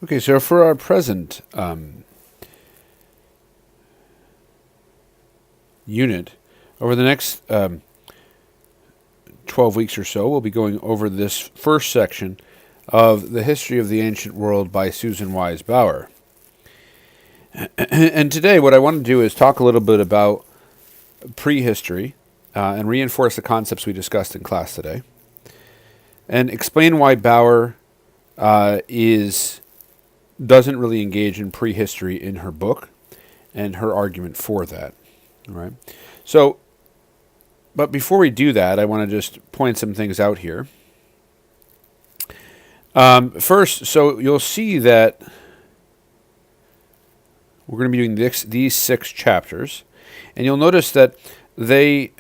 Okay, so for our present unit, over the next 12 weeks or so, we'll be going over this first section of The History of the Ancient World by Susan Wise Bauer. And today, what I want to do is talk a little bit about prehistory and reinforce the concepts we discussed in class today, and explain why Bauer doesn't really engage in prehistory in her book and her argument for that. All right. So, but before we do that, I want to just point some things out here. First, so you'll see that we're going to be doing these 6 chapters, and you'll notice that they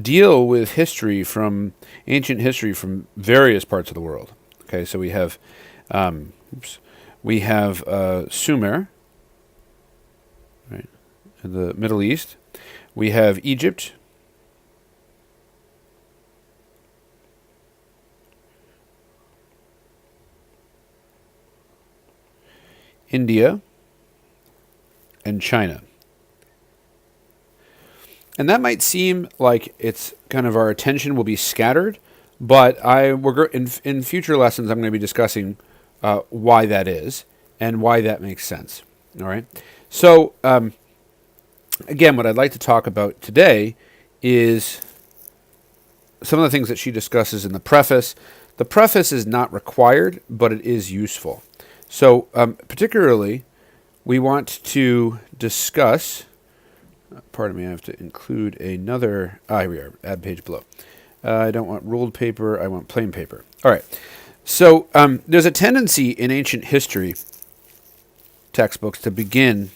deal with history from ancient history from various parts of the world. Okay, so we have Sumer, right, in the Middle East. We have Egypt. India, and China. And that might seem like it's kind of our attention will be scattered, but in future lessons I'm going to be discussing why that is and why that makes sense. All right. So again, what I'd like to talk about today is some of the things that she discusses in the preface. The preface is not required, but it is useful. So particularly, we want to discuss. Pardon me, I have to include another. Here we are. Add page below. I don't want ruled paper. I want plain paper. All right. So there's a tendency in ancient history textbooks to begin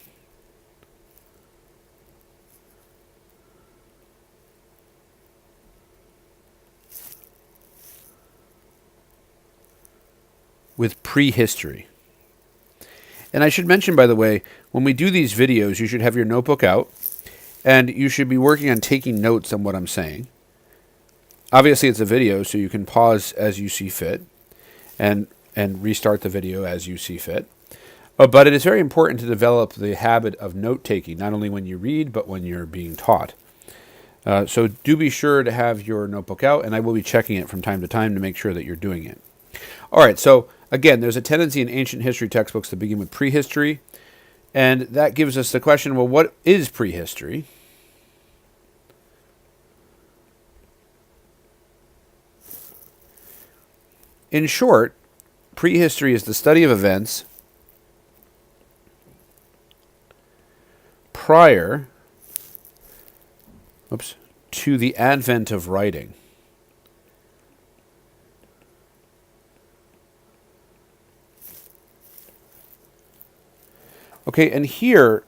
with prehistory. And I should mention, by the way, when we do these videos, you should have your notebook out, and you should be working on taking notes on what I'm saying. Obviously, it's a video, so you can pause as you see fit, and restart the video as you see fit. But it is very important to develop the habit of note-taking, not only when you read, but when you're being taught. So do be sure to have your notebook out, and I will be checking it from time to time to make sure that you're doing it. All right, so again, there's a tendency in ancient history textbooks to begin with prehistory, and that gives us the question, well, what is prehistory? In short, prehistory is the study of events prior to the advent of writing. Okay, and here,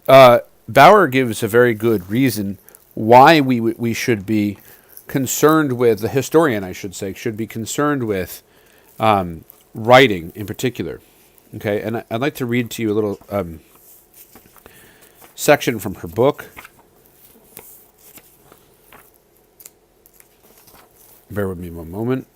Bauer gives a very good reason why we should be concerned with, the historian, I should say, should be concerned with writing in particular. Okay, and I'd like to read to you a little section from her book. Bear with me one moment.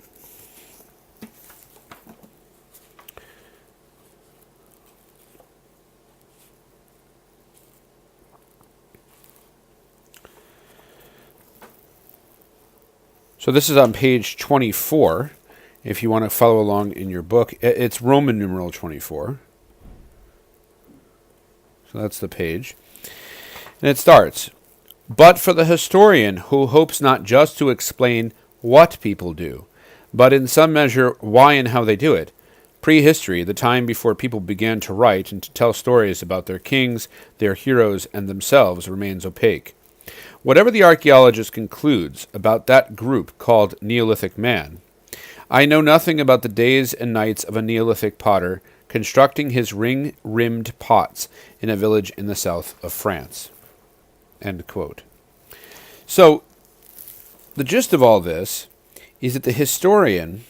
So this is on page 24, if you want to follow along in your book. It's Roman numeral 24. So that's the page. And it starts, "But for the historian who hopes not just to explain what people do, but in some measure why and how they do it, prehistory, the time before people began to write and to tell stories about their kings, their heroes, and themselves, remains opaque. Whatever the archaeologist concludes about that group called Neolithic man, I know nothing about the days and nights of a Neolithic potter constructing his ring-rimmed pots in a village in the south of France." End quote. So, the gist of all this is that the historian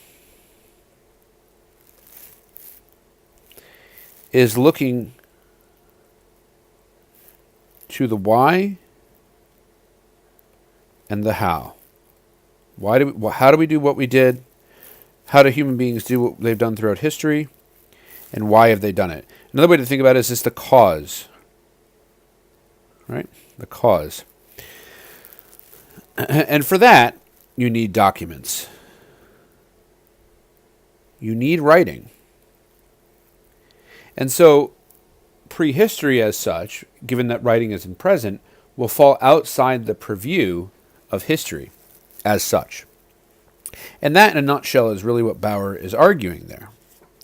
is looking to the why and the how. How do we do what we did? How do human beings do what they've done throughout history? And why have they done it? Another way to think about it is just the cause. Right? The cause. And for that, you need documents. You need writing. And so, prehistory as such, given that writing isn't present, will fall outside the purview of history as such. And that, in a nutshell, is really what Bauer is arguing there.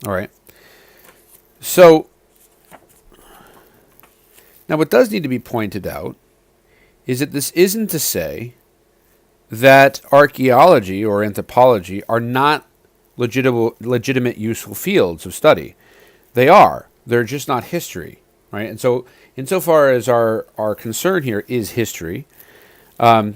All right? So, now what does need to be pointed out is that this isn't to say that archaeology or anthropology are not legitimate useful fields of study. They are. They're just not history, right? And so, insofar as our concern here is history, Bauer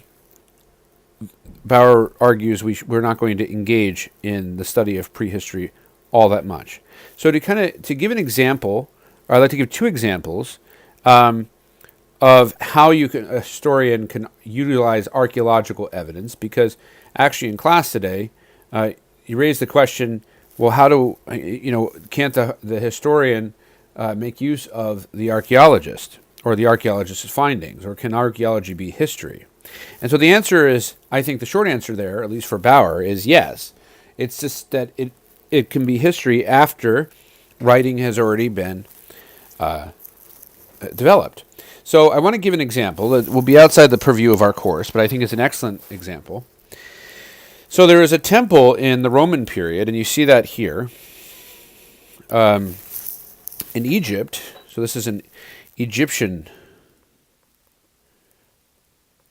argues we're not going to engage in the study of prehistory all that much. So to give an example, or I'd like to give two examples of how a historian can utilize archaeological evidence, because actually in class today, you raised the question, well, can't the historian make use of the archaeologist or the archaeologist's findings, or can archaeology be history? And so the answer is, I think the short answer there, at least for Bauer, is yes. It's just that it can be history after writing has already been developed. So I want to give an example that will be outside the purview of our course, but I think it's an excellent example. So there is a temple in the Roman period, and you see that here in Egypt. So this is an Egyptian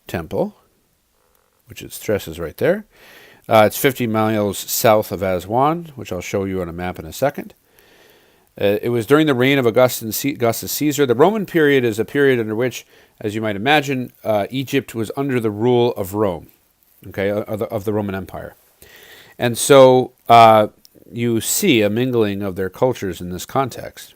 temple, which it stresses right there. It's 50 miles south of Aswan, which I'll show you on a map in a second. It was during the reign of Augustus Caesar. The Roman period is a period under which, as you might imagine, Egypt was under the rule of Rome, okay, of the Roman Empire. And so you see a mingling of their cultures in this context.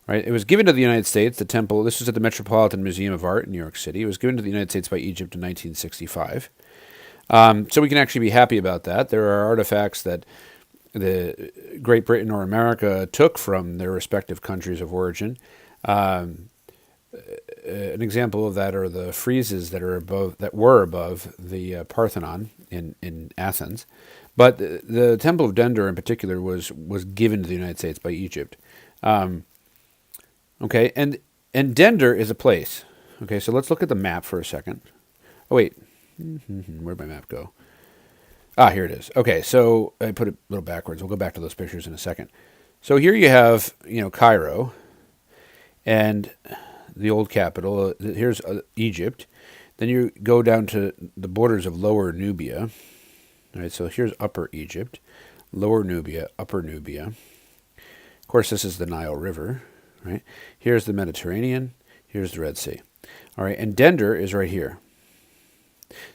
Right? It was given to the United States, the temple. This was at the Metropolitan Museum of Art in New York City. It was given to the United States by Egypt in 1965. So we can actually be happy about that. There are artifacts that the Great Britain or America took from their respective countries of origin. An example of that are the friezes that were above the Parthenon in Athens. But the Temple of Dendor in particular was given to the United States by Egypt. Okay, and Dendor is a place. Okay, so let's look at the map for a second. Oh, wait. Where'd my map go? Ah, here it is. Okay, so I put it a little backwards. We'll go back to those pictures in a second. So here you have, Cairo and the old capital. Here's Egypt. Then you go down to the borders of Lower Nubia. All right, so here's Upper Egypt, Lower Nubia, Upper Nubia. Of course, this is the Nile River. Right? Here's the Mediterranean. Here's the Red Sea. All right, and Dendor is right here.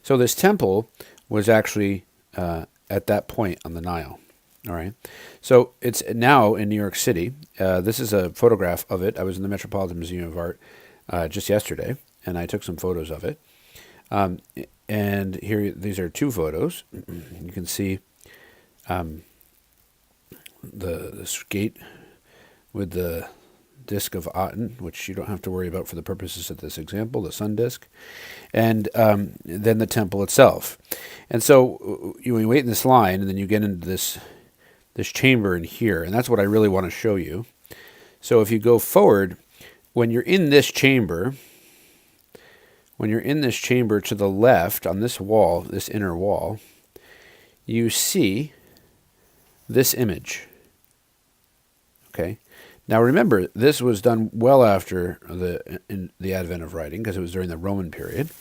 So this temple was actually at that point on the Nile. All right, so it's now in New York City. This is a photograph of it. I was in the Metropolitan Museum of Art just yesterday, and I took some photos of it. And here, these are two photos. You can see this gate with the disk of Aten, which you don't have to worry about for the purposes of this example, the sun disk, and then the temple itself. And so you wait in this line, and then you get into this chamber in here, and that's what I really want to show you. So if you go forward, when you're in this chamber to the left on this wall, this inner wall, you see this image. Okay. Now remember, this was done well after the advent of writing, because it was during the Roman period.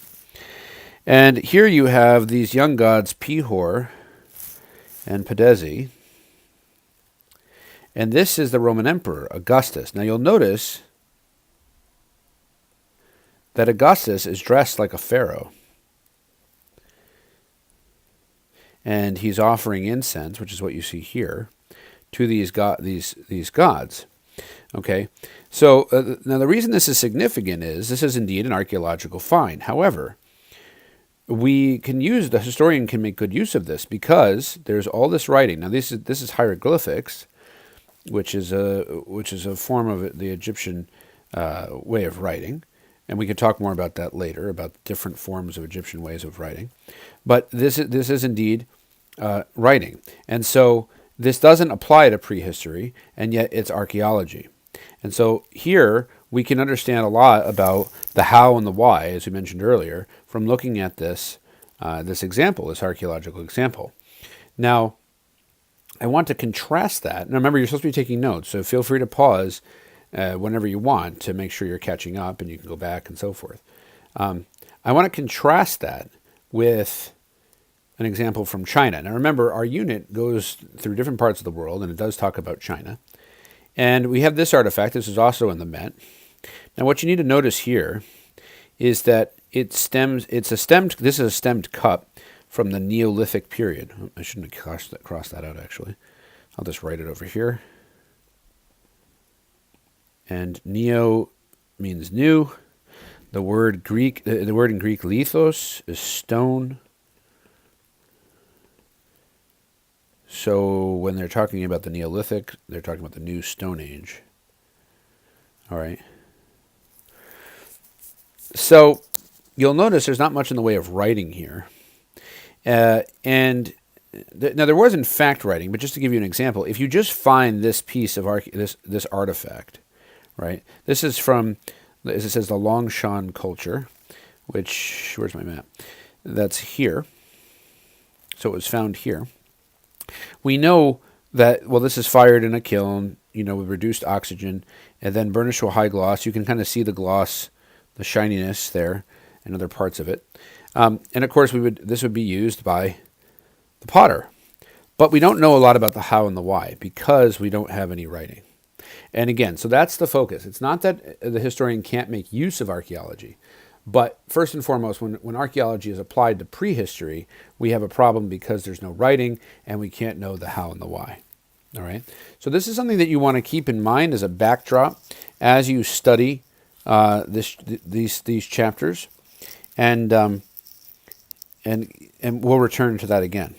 And here you have these young gods, Pihor and Padesi. And this is the Roman emperor, Augustus. Now you'll notice that Augustus is dressed like a pharaoh. And he's offering incense, which is what you see here, to these gods. Okay, so now the reason this is significant is this is indeed an archaeological find. However, the historian can make good use of this, because there's all this writing. Now this is hieroglyphics, which is a form of the Egyptian way of writing. And we could talk more about that later, about different forms of Egyptian ways of writing. But this is indeed writing. And so this doesn't apply to prehistory, and yet it's archaeology. And so here we can understand a lot about the how and the why, as we mentioned earlier, from looking at this example, this archaeological example. Now, I want to contrast that. Now, remember, you're supposed to be taking notes, so feel free to pause whenever you want to make sure you're catching up, and you can go back and so forth. I want to contrast that with an example from China. Now, remember, our unit goes through different parts of the world, and it does talk about China. And we have this artifact. This is also in the Met. Now, what you need to notice here is that this is a stemmed cup from the Neolithic period. I shouldn't have crossed that out, actually. I'll just write it over here. And neo means new. The word in Greek lithos is stone. So when they're talking about the Neolithic, they're talking about the New Stone Age. All right. So you'll notice there's not much in the way of writing here. Now, there was in fact writing, but just to give you an example, if you just find this piece of this artifact, right? This is from, as it says, the Longshan culture, which, where's my map? That's here. So it was found here. We know that, well, this is fired in a kiln, with reduced oxygen, and then burnished to a high gloss. You can kind of see the gloss, the shininess there, and other parts of it. And of course, this would be used by the potter. But we don't know a lot about the how and the why because we don't have any writing. And again, so that's the focus. It's not that the historian can't make use of archaeology. But first and foremost, when archaeology is applied to prehistory, we have a problem because there's no writing and we can't know the how and the why. All right. So this is something that you want to keep in mind as a backdrop as you study these chapters, and we'll return to that again.